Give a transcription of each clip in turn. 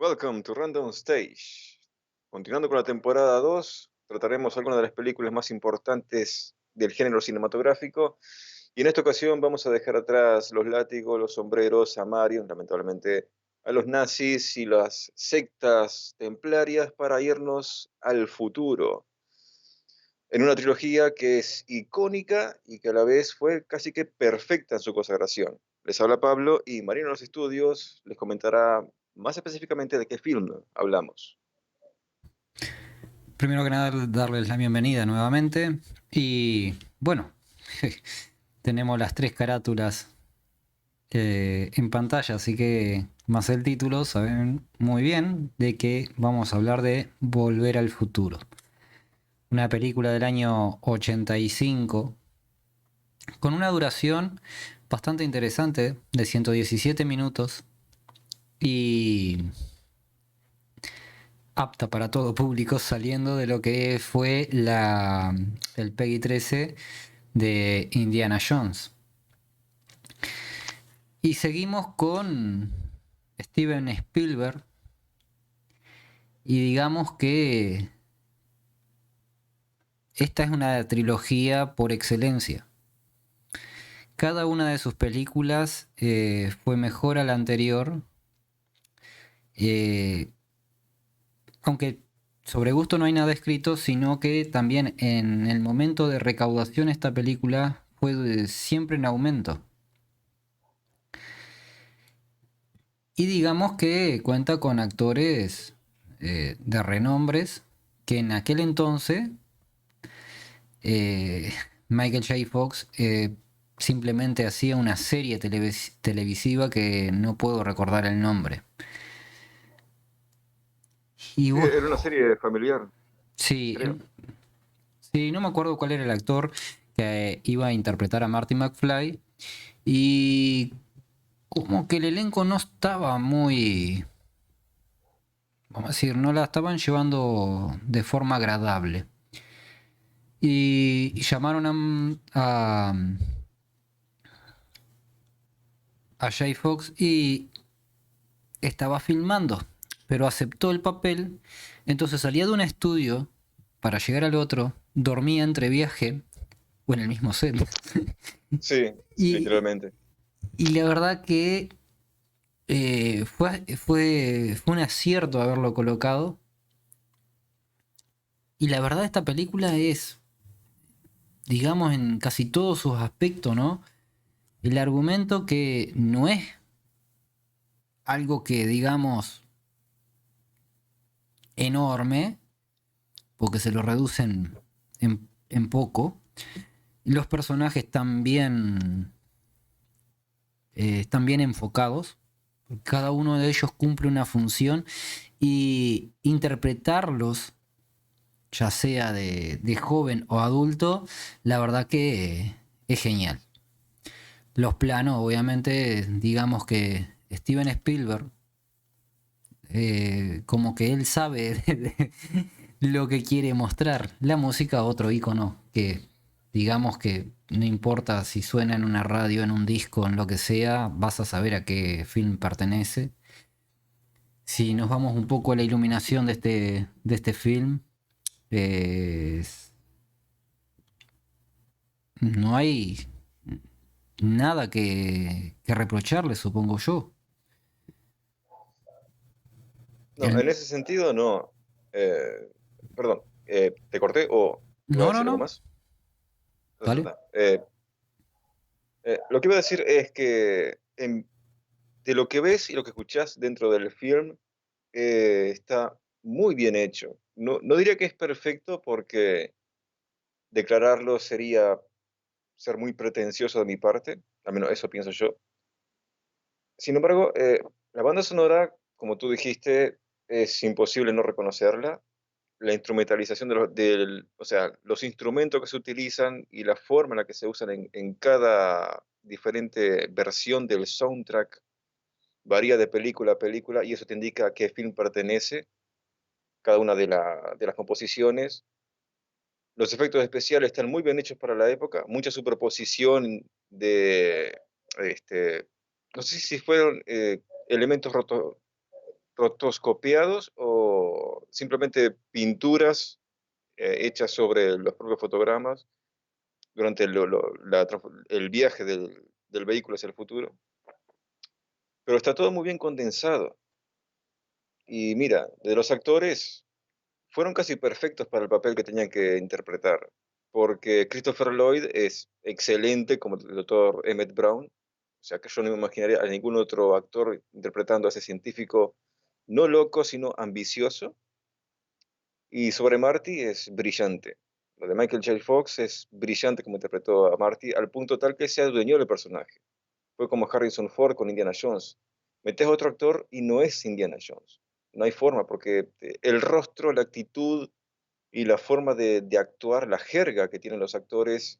Welcome to Random Stage. Continuando con la temporada 2, trataremos algunas de las películas más importantes del género cinematográfico. Y en esta ocasión vamos a dejar atrás los látigos, los sombreros, Marion, lamentablemente, a los nazis y las sectas templarias para irnos al futuro. En una trilogía que es icónica y que a la vez fue casi que perfecta en su consagración. Les habla Pablo y Marino en los estudios les comentará más específicamente de qué film hablamos. Primero que nada, darles la bienvenida nuevamente. Y bueno, tenemos las tres carátulas en pantalla, así que más el título saben muy bien de que vamos a hablar de Volver al Futuro. Una película del año 85 con una duración bastante interesante de 117 minutos y apta para todo público, saliendo de lo que fue el PEGI 13 de Indiana Jones. Y seguimos con Steven Spielberg. Y digamos que esta es una trilogía por excelencia. Cada una de sus películas fue mejor a la anterior. eh, Aunque sobre gusto no hay nada escrito, sino que también en el momento de recaudación esta película fue siempre en aumento. Y digamos que cuenta con actores de renombres que en aquel entonces eh, Michael J. Fox simplemente hacía una serie televisiva que no puedo recordar el nombre. Y Sí, bueno, era una serie familiar, sí, creo. sí, no me acuerdo cuál era el actor que iba a interpretar a Marty McFly. Y como que el elenco no estaba muy, vamos a decir, no la estaban llevando de forma agradable. Y llamaron a Jay Fox y estaba filmando, pero aceptó el papel. Entonces salía de un estudio para llegar al otro, dormía entre viaje o en el mismo set. Sí, y, literalmente. y la verdad que fue un acierto haberlo colocado. Y la verdad esta película es, digamos, en casi todos sus aspectos, ¿no? El argumento que no es algo que, digamos, enorme, porque se lo reducen en poco. Los personajes están bien enfocados. Cada uno de ellos cumple una función y interpretarlos, ya sea de joven o adulto, la verdad que es genial. Los planos, obviamente, digamos que Steven Spielberg, como que él sabe de lo que quiere mostrar. La música, otro icono que digamos que no importa si suena en una radio, en un disco, en lo que sea, vas a saber a qué film pertenece. Si nos vamos un poco a la iluminación de este film, eh, no hay nada que reprocharle, supongo yo. No, en El, ese sentido no. Perdón, ¿te corté o iba a no, no, decir algo no, más? Ta, ta, ¿vale? ta. Lo que iba a decir es que de lo que ves y lo que escuchás dentro del film está muy bien hecho. No, no diría que es perfecto porque declararlo sería ser muy pretencioso de mi parte, al menos eso pienso yo. Sin embargo, la banda sonora, como tú dijiste, es imposible no reconocerla. La instrumentalización o sea, los instrumentos que se utilizan y la forma en la que se usan en cada diferente versión del soundtrack varía de película a película y eso te indica a qué film pertenece cada una de las composiciones. Los efectos especiales están muy bien hechos para la época, mucha superposición de, este, no sé si fueron elementos rotoscopiados o simplemente pinturas hechas sobre los propios fotogramas durante el viaje del vehículo hacia el futuro. Pero está todo muy bien condensado. Y mira, de los actores fueron casi perfectos para el papel que tenían que interpretar, porque Christopher Lloyd es excelente como el doctor Emmett Brown, o sea que yo no me imaginaría a ningún otro actor interpretando a ese científico no loco, sino ambicioso, y sobre Marty es brillante. Lo de Michael J. Fox es brillante como interpretó a Marty, al punto tal que se adueñó del personaje. Fue como Harrison Ford con Indiana Jones. Metes a otro actor y no es Indiana Jones. No hay forma, porque el rostro, la actitud, y la forma de actuar, la jerga que tienen los actores,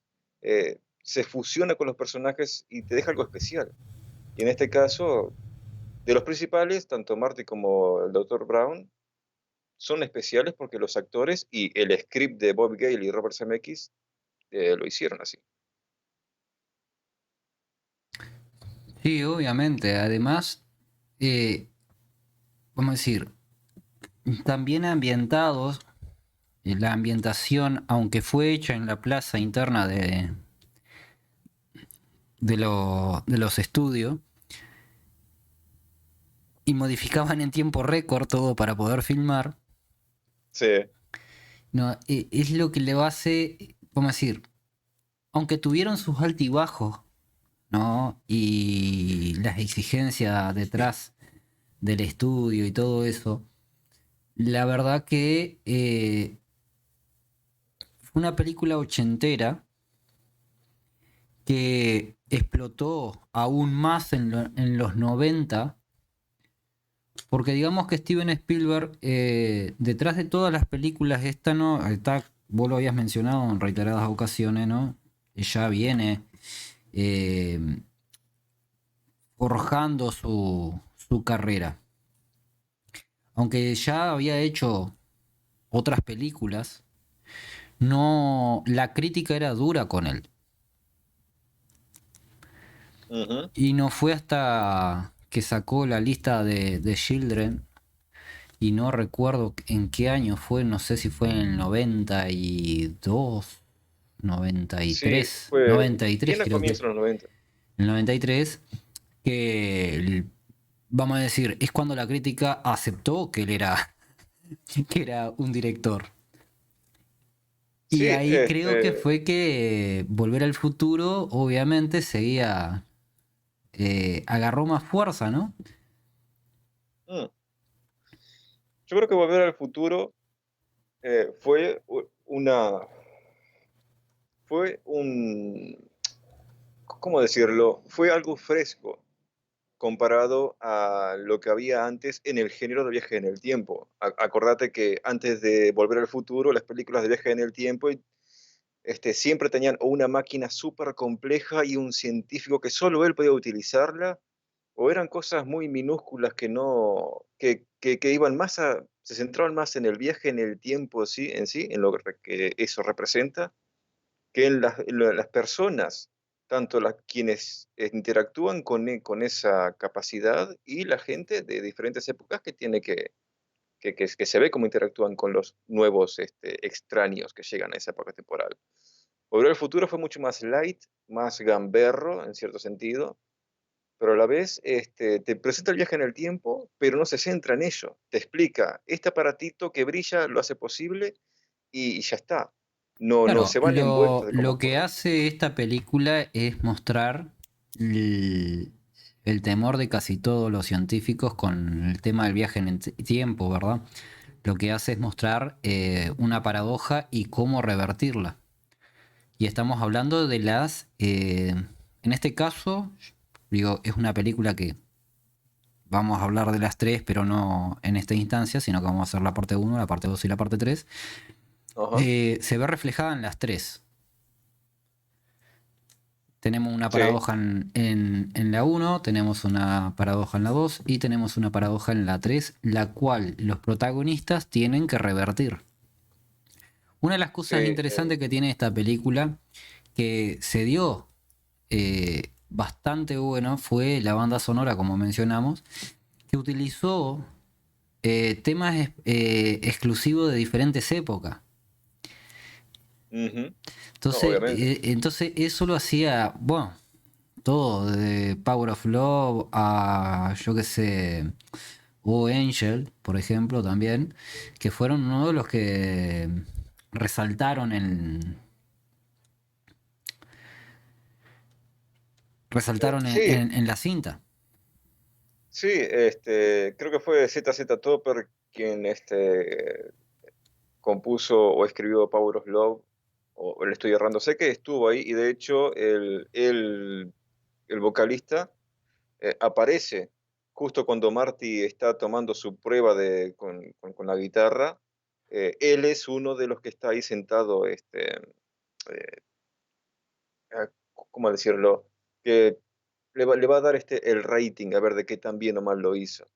se fusiona con los personajes y te deja algo especial. Y en este caso, de los principales, tanto Marty como el Doctor Brown son especiales porque los actores y el script de Bob Gale y Robert Zemeckis lo hicieron así. Sí, obviamente. Además, eh, vamos a decir, también ambientados, la ambientación, aunque fue hecha en la plaza interna de los estudios, y modificaban en tiempo récord todo para poder filmar, Sí, no, es lo que le hace, vamos a decir, aunque tuvieron sus altibajos, ¿no? Y las exigencias detrás del estudio y todo eso, la verdad que fue una película ochentera que explotó aún más en los 90, porque digamos que Steven Spielberg, detrás de todas las películas, esta no está, vos lo habías mencionado en reiteradas ocasiones, ¿no? Ya viene eh, forjando su carrera. Aunque ya había hecho otras películas, no, la crítica era dura con él. ujú, Y no fue hasta que sacó la lista de Children, y no recuerdo en qué año fue, no sé si fue en el 92, sí, 93, fue 93 bien a creo que, comienzos de los 90. el 93, que vamos a decir, es cuando la crítica aceptó que él era, que era un director. Y Sí, ahí creo que fue que Volver al Futuro, obviamente, seguía, agarró más fuerza, ¿no? mm, yo creo que Volver al Futuro fue fue un, ¿cómo decirlo? Fue algo fresco comparado a lo que había antes en el género de viaje en el tiempo. Acordate que antes de Volver al Futuro, las películas de viaje en el tiempo siempre tenían o una máquina súper compleja y un científico que solo él podía utilizarla, o eran cosas muy minúsculas que no, que iban más se centraban más en el viaje en el tiempo en sí, en lo que eso representa, que en las personas, tanto quienes interactúan con esa capacidad y la gente de diferentes épocas que tiene que se ve cómo interactúan con los nuevos extraños que llegan a esa época temporal. Volver al futuro fue mucho más light, más gamberro en cierto sentido, pero a la vez te presenta el viaje en el tiempo, pero no se centra en ello. Te explica, este aparatito que brilla lo hace posible y ya está. No Claro, se van envueltos de cómo lo que ocurre. hace esta película es mostrar el temor de casi todos los científicos con el tema del viaje en el tiempo, ¿verdad? Lo que hace es mostrar una paradoja y cómo revertirla. Y estamos hablando de en este caso, digo, es una película que vamos a hablar de las tres, pero no en esta instancia, sino que vamos a hacer la parte uno, la parte 2 y la parte 3. Ajá. Se ve reflejada en las tres. Tenemos una Sí, paradoja en la uno, tenemos una paradoja en la 2 y tenemos una paradoja en la 3, la cual los protagonistas tienen que revertir. Una de las sí, cosas interesantes que tiene esta película, que se dio bastante bueno, fue la banda sonora, como mencionamos, que utilizó temas exclusivos de diferentes épocas. Ujú. No, Entonces, obviamente. entonces eso lo hacía, bueno, todo, de Power of Love a, yo qué sé, o Angel, por ejemplo, también, que fueron uno de los que resaltaron resaltaron Sí, en la cinta. sí, creo que fue ZZ Topper quien compuso o escribió Power of Love, o le estoy errando, sé que estuvo ahí y de hecho el vocalista aparece justo cuando Marty está tomando su prueba con la guitarra. Él es uno de los que está ahí sentado, eh, ¿cómo decirlo? Que le va a dar el rating a ver de qué tan bien o mal lo hizo.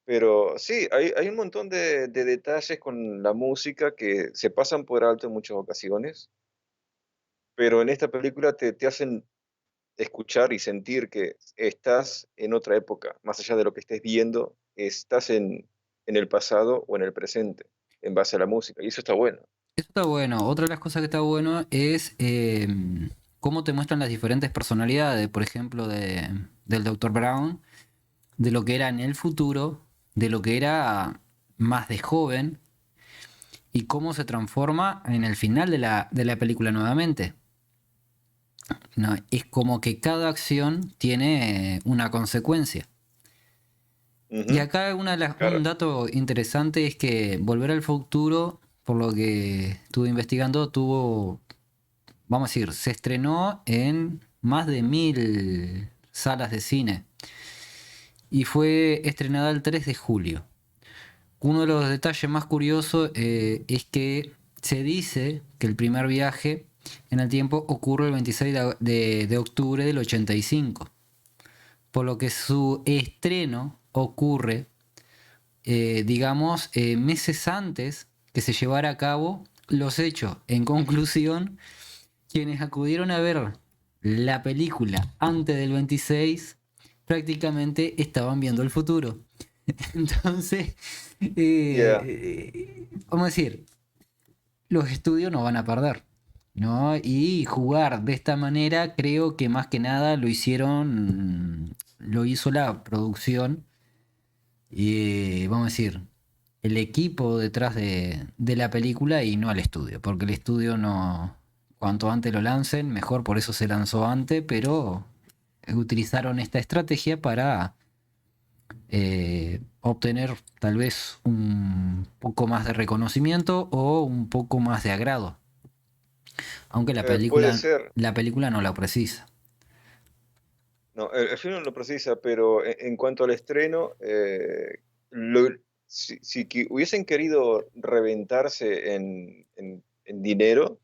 Pero sí, hay un montón de detalles con la música que se pasan por alto en muchas ocasiones, pero en esta película te hacen escuchar y sentir que estás en otra época, más allá de lo que estés viendo, estás en el pasado o en el presente, en base a la música, y eso está bueno. Eso está bueno. Otra de las cosas que está bueno es cómo te muestran las diferentes personalidades, por ejemplo, del Dr. Brown, de lo que era en el futuro, de lo que era más de joven y cómo se transforma en el final de la película nuevamente. No, es como que cada acción tiene una consecuencia. Y Ujú, acá un claro. dato interesante es que Volver al Futuro, por lo que estuve investigando, vamos a decir, se estrenó en más de 1000 salas de cine y fue estrenada el 3 de julio. Uno de los detalles más curiosos es que se dice que el primer viaje en el tiempo ocurre el 26 de octubre del 85, por lo que su estreno ocurre, digamos, meses antes que se llevara a cabo los hechos. En conclusión, quienes acudieron a ver la película antes del 26 prácticamente estaban viendo el futuro. Entonces, Yeah. vamos a decir, los estudios no van a perder, ¿no? Y jugar de esta manera creo que más que nada lo hizo la producción y vamos a decir, el equipo detrás de la película y no al estudio, porque el estudio no, cuanto antes lo lancen, mejor, por eso se lanzó antes, pero utilizaron esta estrategia para obtener tal vez un poco más de reconocimiento o un poco más de agrado, aunque la Puede película, ser. la película no lo precisa. No, el film no lo precisa, pero en cuanto al estreno, lo si hubiesen querido reventarse en dinero,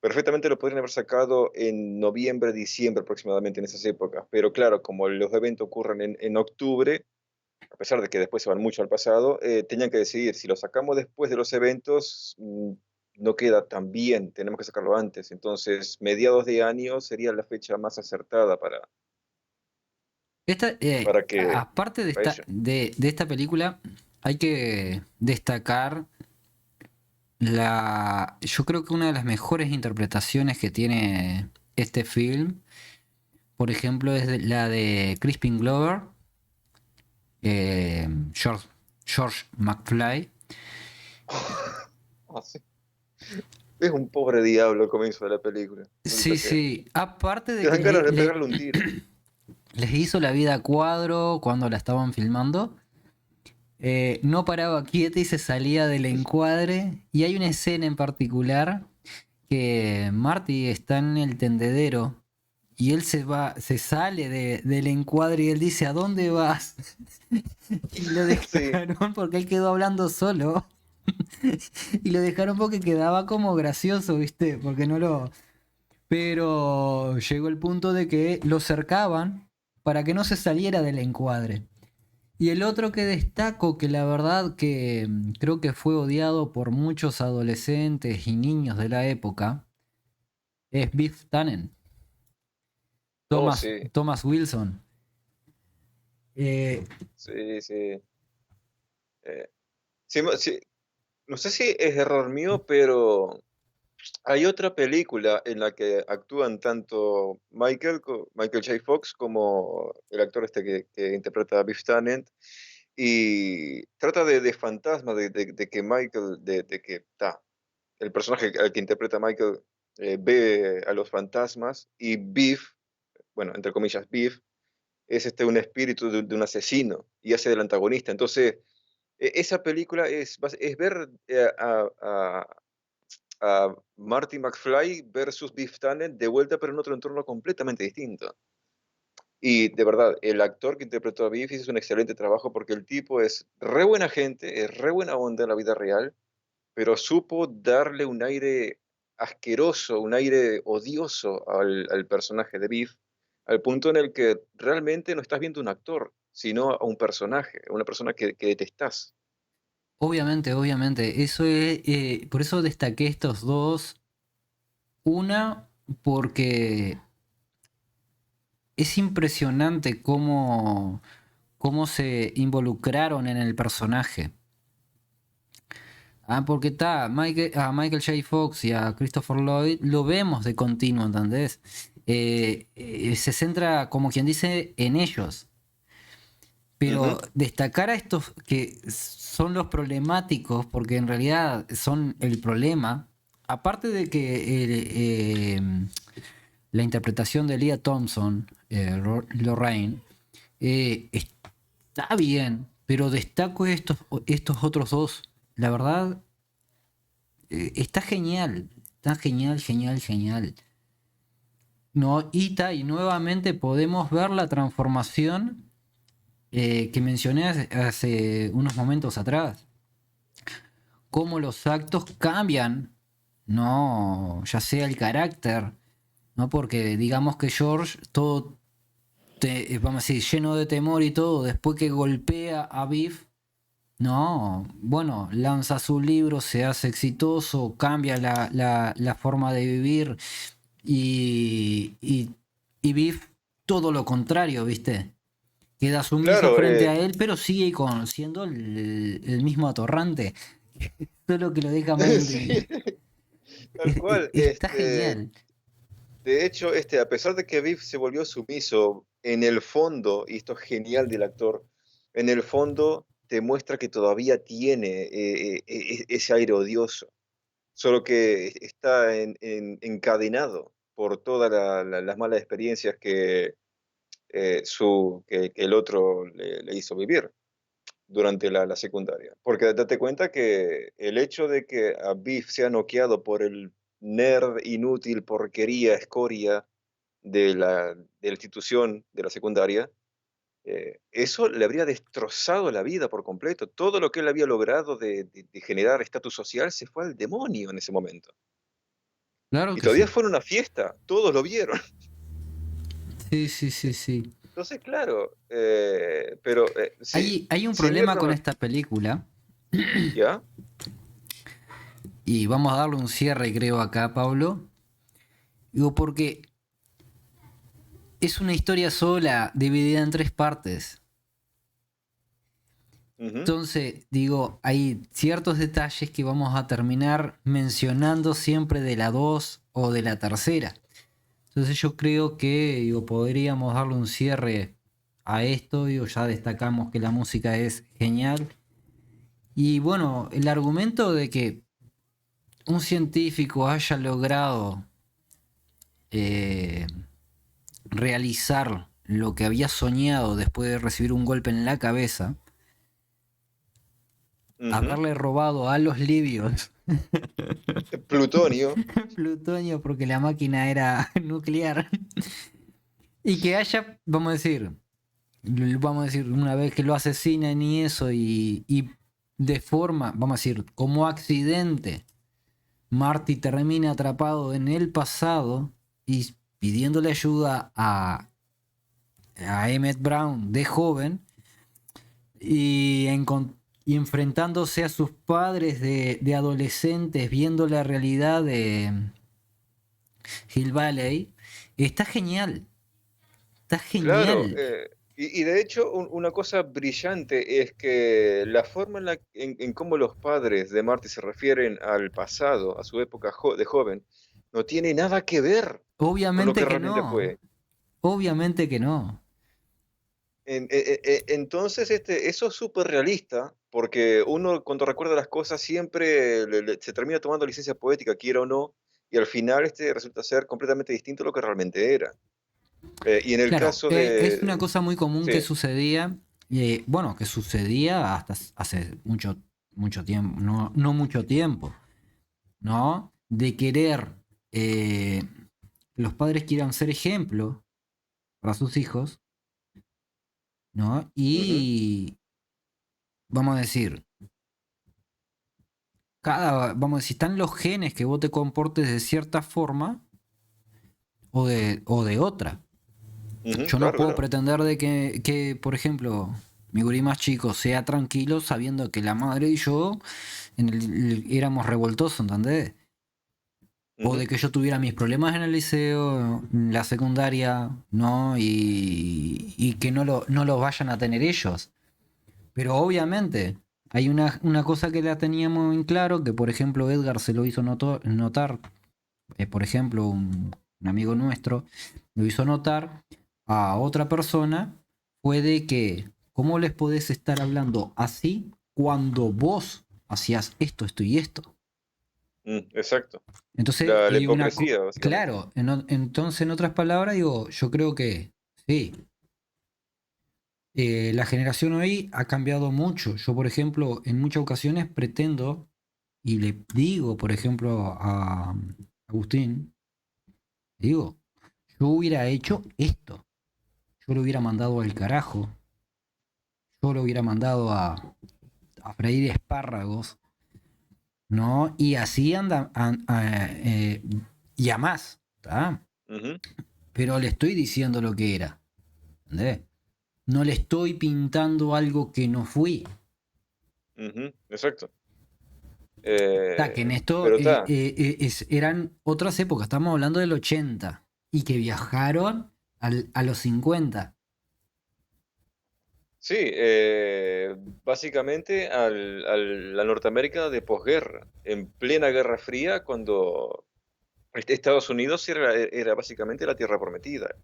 perfectamente lo podrían haber sacado en noviembre, diciembre aproximadamente, en esas épocas. Pero claro, como los eventos ocurren en octubre, a pesar de que después se van mucho al pasado, tenían que decidir, si lo sacamos después de los eventos, no queda tan bien, tenemos que sacarlo antes. Entonces, mediados de año sería la fecha más acertada para que Aparte de para esta, ello. de esta película, hay que destacar yo creo que una de las mejores interpretaciones que tiene este film, por ejemplo, es la de Crispin Glover, eh, George, George McFly. Ah, sí. Es un pobre diablo el comienzo de la película, maldita Sí, sea. sí. Aparte Te de que dan ganas de pegarle un tiro. les hizo la vida a cuadro cuando la estaban filmando. No paraba quieta y se salía del encuadre. Y hay una escena en particular que Marty está en el tendedero y él se sale del encuadre y él dice, ¿a dónde vas? Y lo Sí, dejaron porque él quedó hablando solo. Y lo dejaron porque quedaba como gracioso, ¿viste? Porque no lo... Pero llegó el punto de que lo cercaban para que no se saliera del encuadre. Y el otro que destaco, que la verdad que creo que fue odiado por muchos adolescentes y niños de la época, es Biff Tannen, oh, Thomas, sí, Thomas Wilson. Eh, sí, sí. Eh, sí, no sé si es error mío, pero hay otra película en la que actúan tanto Michael J. Fox como el actor este que interpreta a Biff Tannen, y trata de fantasmas, de que Michael, de que el personaje al que interpreta Michael ve a los fantasmas y Biff, bueno, entre comillas, Biff, es un espíritu de un asesino y hace del antagonista. Entonces, esa película es ver a Marty McFly versus Biff Tannen de vuelta, pero en otro entorno completamente distinto. Y de verdad, el actor que interpretó a Biff hizo un excelente trabajo porque el tipo es re buena gente, es re buena onda en la vida real, pero supo darle un aire asqueroso, un aire odioso al personaje de Biff, al punto en el que realmente no estás viendo un actor, sino a un personaje, a una persona que detestás. Obviamente, obviamente. Eso es, por eso destaqué estos dos. Una, porque es impresionante cómo se involucraron en el personaje. Ah, porque está a Michael J. Fox y a Christopher Lloyd lo vemos de continuo, ¿entendés? Se centra, como quien dice, en ellos. Pero Ujú. destacar a estos que son los problemáticos, porque en realidad son el problema, aparte de que la interpretación de Leah Thompson, Lorraine, está bien, pero destaco estos otros dos. La verdad, está genial, está genial, genial, genial. No, y nuevamente podemos ver la transformación que mencioné hace unos momentos atrás. Cómo los actos cambian, no, ya sea el carácter, no, porque digamos que George, todo, vamos a decir, lleno de temor y todo, después que golpea a Biff, no, bueno, lanza su libro, se hace exitoso, cambia la forma de vivir y Biff todo lo contrario, ¿viste? Queda sumiso Claro, frente a él, pero sigue siendo el mismo atorrante. Solo que lo deja más sí, tal cual. Está genial. De hecho, a pesar de que Biff se volvió sumiso, en el fondo, y esto es genial del actor, en el fondo te muestra que todavía tiene ese aire odioso, solo que está encadenado por todas las malas experiencias que el otro le hizo vivir durante la secundaria. Porque date cuenta que el hecho de que a Biff sea noqueado por el nerd inútil, porquería, escoria de la institución de la secundaria, eso le habría destrozado la vida por completo. Todo lo que él había logrado de generar estatus social se fue al demonio en ese momento. Claro Y que todavía sí. fue una fiesta, todos lo vieron. Sí, sí, sí, sí. Entonces, claro, pero Hay un sin problema con irnos, esta película. ¿ya? Y vamos a darle un cierre, creo, acá, Pablo. Digo, porque es una historia sola, dividida en tres partes. Ujú, Entonces, digo, hay ciertos detalles que vamos a terminar mencionando siempre de la 2 o de la tercera. Entonces yo creo que digo, podríamos darle un cierre a esto. Digo, ya destacamos que la música es genial. Y bueno, el argumento de que un científico haya logrado eh, realizar lo que había soñado después de recibir un golpe en la cabeza, ujú. haberle robado a los libios Plutonio. plutonio porque la máquina era nuclear y que haya, vamos a decir, una vez que lo asesinan y eso y de forma, vamos a decir, como accidente, Marty termina atrapado en el pasado y pidiéndole ayuda a Emmett Brown de joven y, y enfrentándose a sus padres de adolescentes, viendo la realidad de Hill Valley, está genial, está Claro, genial. Y de hecho, una cosa brillante es que la forma en cómo los padres de Marty se refieren al pasado, a su época de joven, no tiene nada que ver con lo que Obviamente que realmente no, fue. obviamente que no. Entonces, eso es súper realista, porque uno cuando recuerda las cosas siempre se termina tomando licencia poética, quiera o no, y al final resulta ser completamente distinto a lo que realmente era. Y en el Claro, caso es una de... cosa muy común que Sí. sucedía, bueno, que sucedía hasta hace mucho, mucho tiempo, no, no mucho tiempo, ¿no? De querer que los padres quieran ser ejemplo para sus hijos, ¿no? Ujú, Y vamos a decir, vamos a decir, están los genes que vos te comportes de cierta forma o de otra. ujú, Yo no claro, puedo claro. pretender de por ejemplo, mi gurí más chico sea tranquilo sabiendo que la madre y yo éramos revoltosos, ¿entendés? O de Ujú, que yo tuviera mis problemas en el liceo, en la secundaria, ¿no? Y que no los vayan a tener ellos. Pero obviamente, hay una cosa que la teníamos en claro, que por ejemplo Edgar se lo hizo notar, por ejemplo, un amigo nuestro lo hizo notar a otra persona, fue de que, ¿cómo les podés estar hablando así cuando vos hacías esto, esto y esto? exacto. Entonces, La hipocresía, básicamente. claro, entonces en otras palabras digo, yo creo que sí, la generación hoy ha cambiado mucho. Yo, por ejemplo, en muchas ocasiones pretendo y le digo, por ejemplo, a Agustín, digo, yo hubiera hecho esto, yo lo hubiera mandado al carajo, yo lo hubiera mandado a freír espárragos, ¿no? Y así anda, y a más, ¿tá? Ujú, Pero le estoy diciendo lo que era, ¿entendés? No le estoy pintando algo que no fui. ujú, exacto. Está, que en esto Pero está, eran otras épocas, estamos hablando del 80 y que viajaron a los 50. sí, básicamente la Norteamérica de posguerra, en plena Guerra Fría, cuando Estados Unidos era básicamente la tierra prometida.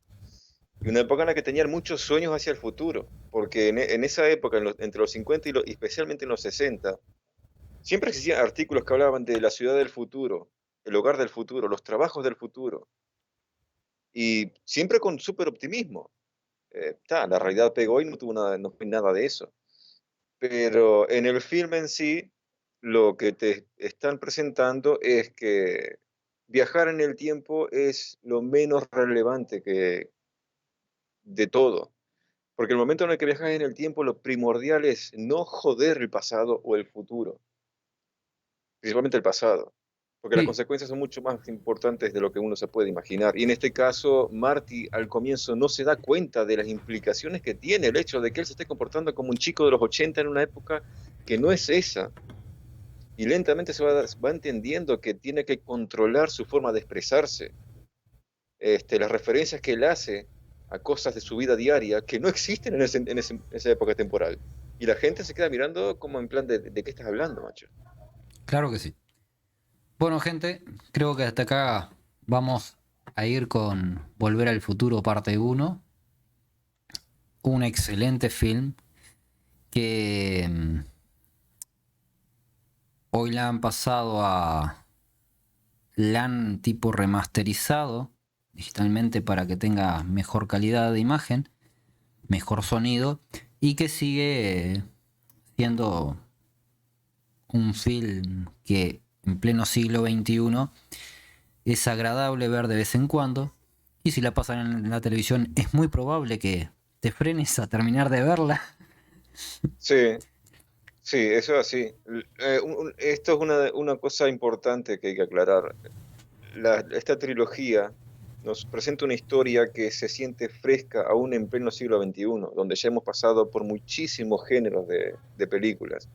Y una época en la que tenían muchos sueños hacia el futuro, porque en esa época, entre los 50 y especialmente en los 60, siempre existían artículos que hablaban de la ciudad del futuro, el hogar del futuro, los trabajos del futuro, y siempre con súper optimismo. La realidad pegó y no tuvo nada, no fue nada de eso. Pero en el filme en sí, lo que te están presentando es que viajar en el tiempo es lo menos relevante de todo. Porque el momento en el que viajas en el tiempo, lo primordial es no joder el pasado o el futuro, principalmente el pasado, porque las Sí, consecuencias son mucho más importantes de lo que uno se puede imaginar. Y en este caso, Marty al comienzo no se da cuenta de las implicaciones que tiene el hecho de que él se esté comportando como un chico de los 80 en una época que no es esa. Y lentamente va entendiendo que tiene que controlar su forma de expresarse, las referencias que él hace a cosas de su vida diaria que no existen esa época temporal. Y la gente se queda mirando como en plan de qué estás hablando, macho. claro que sí. Bueno, gente, creo que hasta acá vamos a ir con Volver al Futuro parte uno. Un excelente film que hoy la han pasado la han tipo remasterizado digitalmente para que tenga mejor calidad de imagen, mejor sonido y que sigue siendo un film que en pleno siglo XXI es agradable ver de vez en cuando. Y si la pasan en la televisión, es muy probable que te frenes a terminar de verla. Sí, sí, eso es así. Esto es una cosa importante que hay que aclarar. Esta trilogía nos presenta una historia que se siente fresca aún en pleno siglo XXI, donde ya hemos pasado por muchísimos géneros de películas.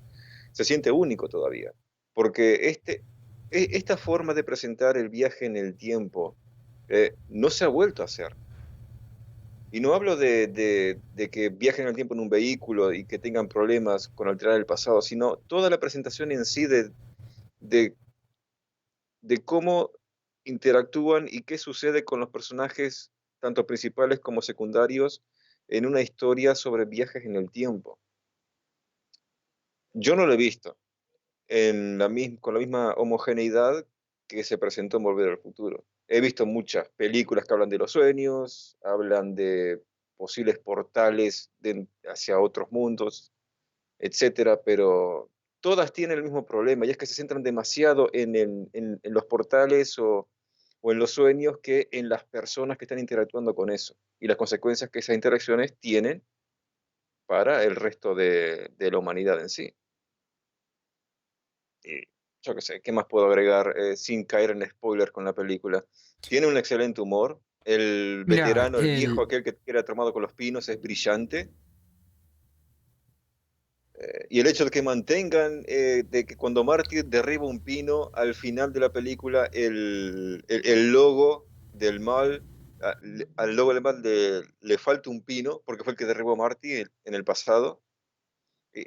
Se siente único todavía, porque esta forma de presentar el viaje en el tiempo no se ha vuelto a hacer. Y no hablo de que viajen al tiempo en un vehículo y que tengan problemas con alterar el pasado, sino toda la presentación en sí de, de cómo interactúan y qué sucede con los personajes, tanto principales como secundarios, en una historia sobre viajes en el tiempo. Yo no lo he visto con la misma homogeneidad que se presentó en Volver al Futuro. He visto muchas películas que hablan de los sueños, hablan de posibles portales hacia otros mundos, etcétera, pero todas tienen el mismo problema, y es que se centran demasiado en los portales o en los sueños que en las personas que están interactuando con eso y las consecuencias que esas interacciones tienen para el resto de la humanidad en sí. Y yo qué sé, ¿qué más puedo agregar sin caer en spoiler con la película? Tiene un excelente humor. El Mira, veterano, el viejo, aquel que era tomado con los pinos, es brillante. Y el hecho de que mantengan, de que cuando Marty derriba un pino, al final de la película, el logo del mal, al logo del mal le falta un pino, porque fue el que derribó a Marty en el pasado.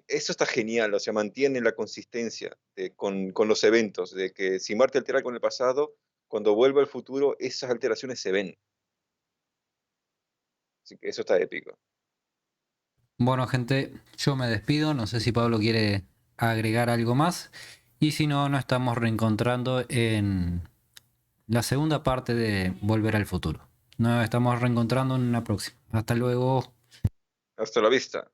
Eso está genial, o sea, mantiene la consistencia con los eventos, de que si Marte altera con el pasado, cuando vuelva al futuro, esas alteraciones se ven. Así que eso está épico. bueno, gente, yo me despido. No sé si Pablo quiere agregar algo más. Y si no, nos estamos reencontrando en la segunda parte de Volver al Futuro. Nos estamos reencontrando en una próxima. Hasta luego. Hasta la vista.